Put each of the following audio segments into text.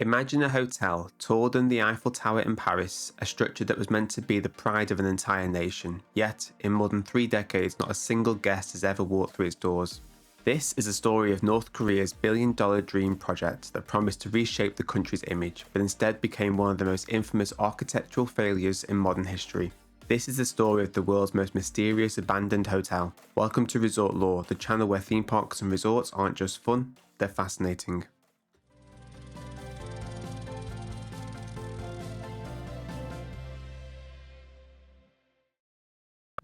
Imagine a hotel taller than the Eiffel Tower in Paris, a structure that was meant to be the pride of an entire nation, yet, in more than 3 decades, not a single guest has ever walked through its doors. This is a story of North Korea's billion-dollar dream project that promised to reshape the country's image, but instead became one of the most infamous architectural failures in modern history. This is the story of the world's most mysterious abandoned hotel. Welcome to Resort Lore, the channel where theme parks and resorts aren't just fun, they're fascinating.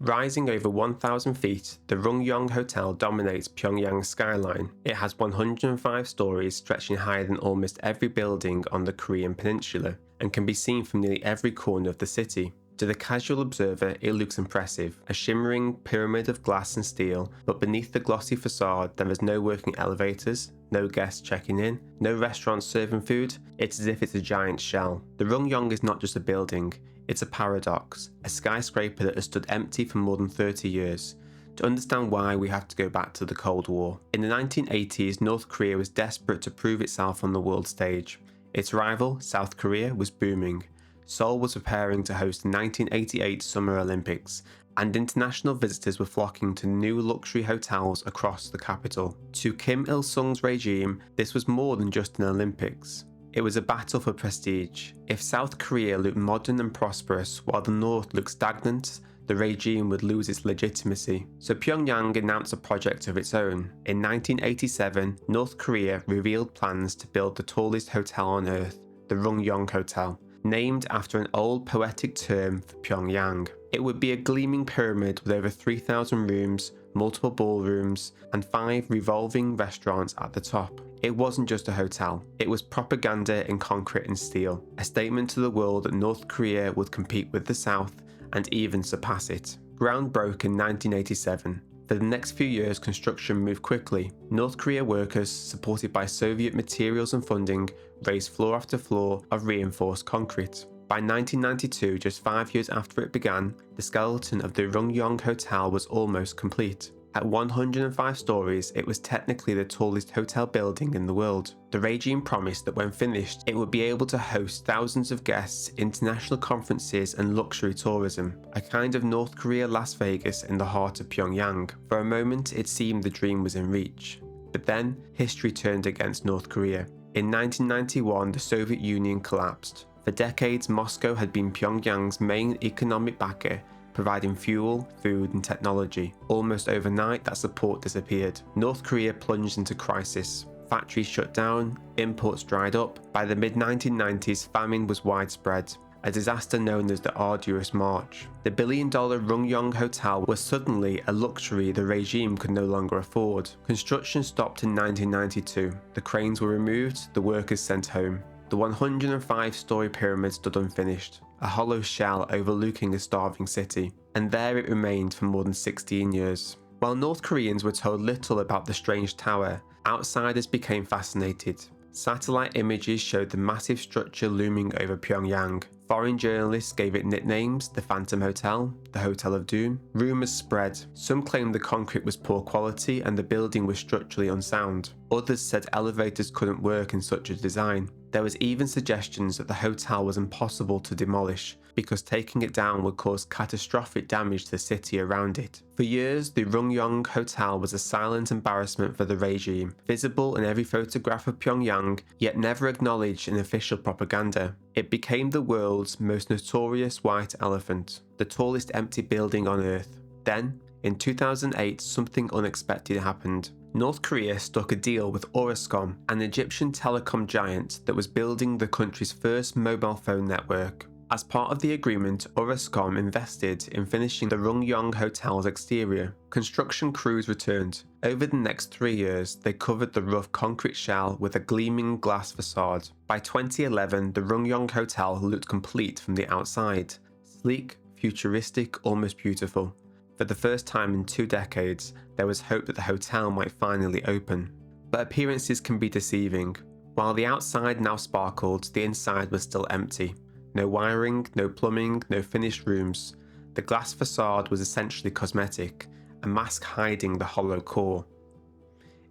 Rising over 1,000 feet, the Ryugyong Hotel dominates Pyongyang's skyline. It has 105 stories stretching higher than almost every building on the Korean peninsula, and can be seen from nearly every corner of the city. To the casual observer, it looks impressive, a shimmering pyramid of glass and steel, but beneath the glossy facade there is no working elevators, no guests checking in, no restaurants serving food. It's as if it's a giant shell. The Ryugyong is not just a building, it's a paradox, a skyscraper that has stood empty for more than 30 years. To understand why, we have to go back to the Cold War. In the 1980s, North Korea was desperate to prove itself on the world stage. Its rival, South Korea, was booming. Seoul was preparing to host the 1988 Summer Olympics, and international visitors were flocking to new luxury hotels across the capital. To Kim Il-sung's regime, this was more than just an Olympics. It was a battle for prestige. If South Korea looked modern and prosperous, while the North looked stagnant, the regime would lose its legitimacy. So Pyongyang announced a project of its own. In 1987, North Korea revealed plans to build the tallest hotel on Earth, the Ryugyong Hotel, named after an old poetic term for Pyongyang. It would be a gleaming pyramid with over 3,000 rooms, multiple ballrooms, and 5 revolving restaurants at the top. It wasn't just a hotel, it was propaganda in concrete and steel, a statement to the world that North Korea would compete with the South and even surpass it. Ground broke in 1987. For the next few years, construction moved quickly. North Korea workers, supported by Soviet materials and funding, raised floor after floor of reinforced concrete. By 1992, just 5 years after it began, the skeleton of the Ryugyong Hotel was almost complete. At 105 stories, it was technically the tallest hotel building in the world. The regime promised that when finished, it would be able to host thousands of guests, international conferences and luxury tourism, a kind of North Korea Las Vegas in the heart of Pyongyang. For a moment, it seemed the dream was in reach. But then, history turned against North Korea. In 1991, the Soviet Union collapsed. For decades, Moscow had been Pyongyang's main economic backer, providing fuel, food and technology. Almost overnight, that support disappeared. North Korea plunged into crisis. Factories shut down, imports dried up. By the mid-1990s, famine was widespread, a disaster known as the Arduous March. The billion-dollar Ryugyong Hotel was suddenly a luxury the regime could no longer afford. Construction stopped in 1992. The cranes were removed, the workers sent home. The 105-story pyramid stood unfinished, a hollow shell overlooking a starving city, and there it remained for more than 16 years. While North Koreans were told little about the strange tower, outsiders became fascinated. Satellite images showed the massive structure looming over Pyongyang. Foreign journalists gave it nicknames: the Phantom Hotel, the Hotel of Doom. Rumours spread. Some claimed the concrete was poor quality and the building was structurally unsound. Others said elevators couldn't work in such a design. There was even suggestions that the hotel was impossible to demolish because taking it down would cause catastrophic damage to the city around it. For years, the Ryugyong Hotel was a silent embarrassment for the regime, visible in every photograph of Pyongyang, yet never acknowledged in official propaganda. It became the world's most notorious white elephant, the tallest empty building on Earth. Then, in 2008, something unexpected happened. North Korea struck a deal with Orascom, an Egyptian telecom giant that was building the country's first mobile phone network. As part of the agreement, Orascom invested in finishing the Ryugyong Hotel's exterior. Construction crews returned. Over the next 3 years, they covered the rough concrete shell with a gleaming glass facade. By 2011, the Ryugyong Hotel looked complete from the outside. Sleek, futuristic, almost beautiful. For the first time in 2 decades, there was hope that the hotel might finally open. But appearances can be deceiving. While the outside now sparkled, the inside was still empty. No wiring, no plumbing, no finished rooms. The glass facade was essentially cosmetic, a mask hiding the hollow core.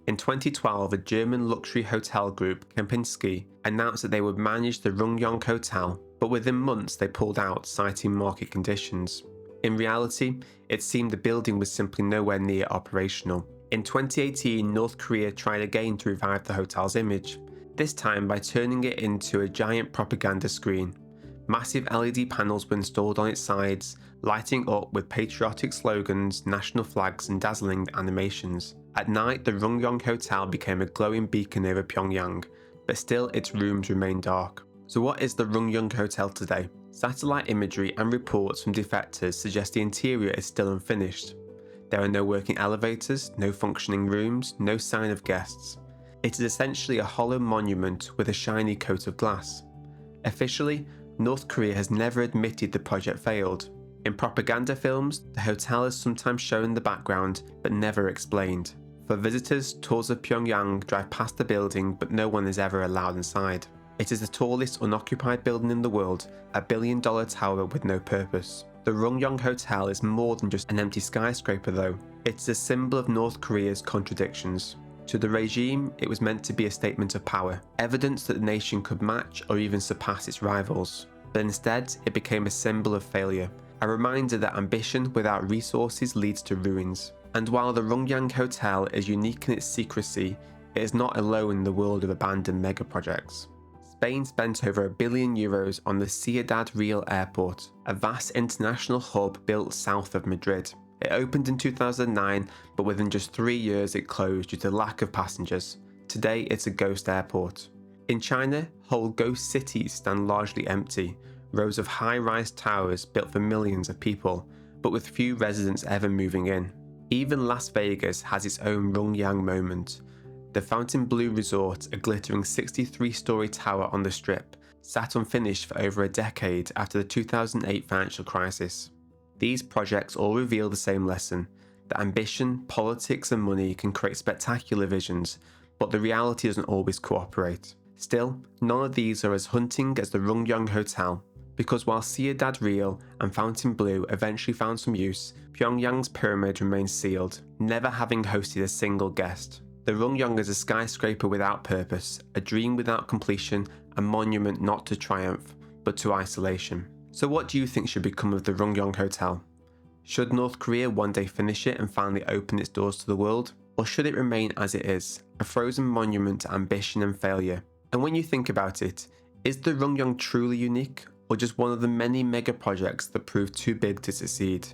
In 2012, a German luxury hotel group, Kempinski, announced that they would manage the Ryugyong Hotel, but within months they pulled out, citing market conditions. In reality, it seemed the building was simply nowhere near operational. In 2018, North Korea tried again to revive the hotel's image, this time by turning it into a giant propaganda screen. Massive LED panels were installed on its sides, lighting up with patriotic slogans, national flags, and dazzling animations. At night, the Ryugyong Hotel became a glowing beacon over Pyongyang, but still its rooms remain dark. So what is the Ryugyong Hotel today? Satellite imagery and reports from defectors suggest the interior is still unfinished. There are no working elevators, no functioning rooms, no sign of guests. It is essentially a hollow monument with a shiny coat of glass. Officially, North Korea has never admitted the project failed. In propaganda films, the hotel is sometimes shown in the background, but never explained. For visitors, tours of Pyongyang drive past the building, but no one is ever allowed inside. It is the tallest unoccupied building in the world, a billion-dollar tower with no purpose. The Ryugyong Hotel is more than just an empty skyscraper though. It's a symbol of North Korea's contradictions. To the regime, it was meant to be a statement of power, evidence that the nation could match or even surpass its rivals. But instead, it became a symbol of failure, a reminder that ambition without resources leads to ruins. And while the Ryugyong Hotel is unique in its secrecy, it is not alone in the world of abandoned megaprojects. Spain spent over €1 billion on the Ciudad Real airport, a vast international hub built south of Madrid. It opened in 2009, but within just 3 years it closed due to lack of passengers. Today it's a ghost airport. In China, whole ghost cities stand largely empty, rows of high-rise towers built for millions of people, but with few residents ever moving in. Even Las Vegas has its own Ryugyong moment. The Fontainebleau Resort, a glittering 63-story tower on the Strip, sat unfinished for over a decade after the 2008 financial crisis. These projects all reveal the same lesson, that ambition, politics and money can create spectacular visions, but the reality doesn't always cooperate. Still, none of these are as haunting as the Ryugyong Hotel, because while Ciudad Real and Fontainebleau eventually found some use, Pyongyang's pyramid remains sealed, never having hosted a single guest. The Ryugyong is a skyscraper without purpose, a dream without completion, a monument not to triumph, but to isolation. So what do you think should become of the Ryugyong Hotel? Should North Korea one day finish it and finally open its doors to the world? Or should it remain as it is, a frozen monument to ambition and failure? And when you think about it, is the Ryugyong truly unique, or just one of the many mega projects that proved too big to succeed?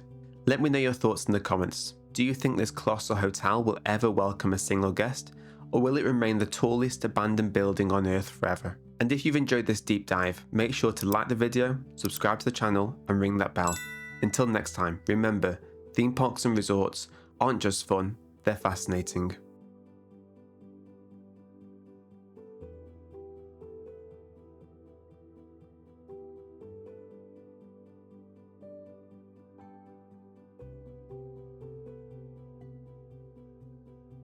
Let me know your thoughts in the comments. Do you think this colossal hotel will ever welcome a single guest, or will it remain the tallest abandoned building on Earth forever? And if you've enjoyed this deep dive, make sure to like the video, subscribe to the channel, and ring that bell. Until next time, remember, theme parks and resorts aren't just fun, they're fascinating.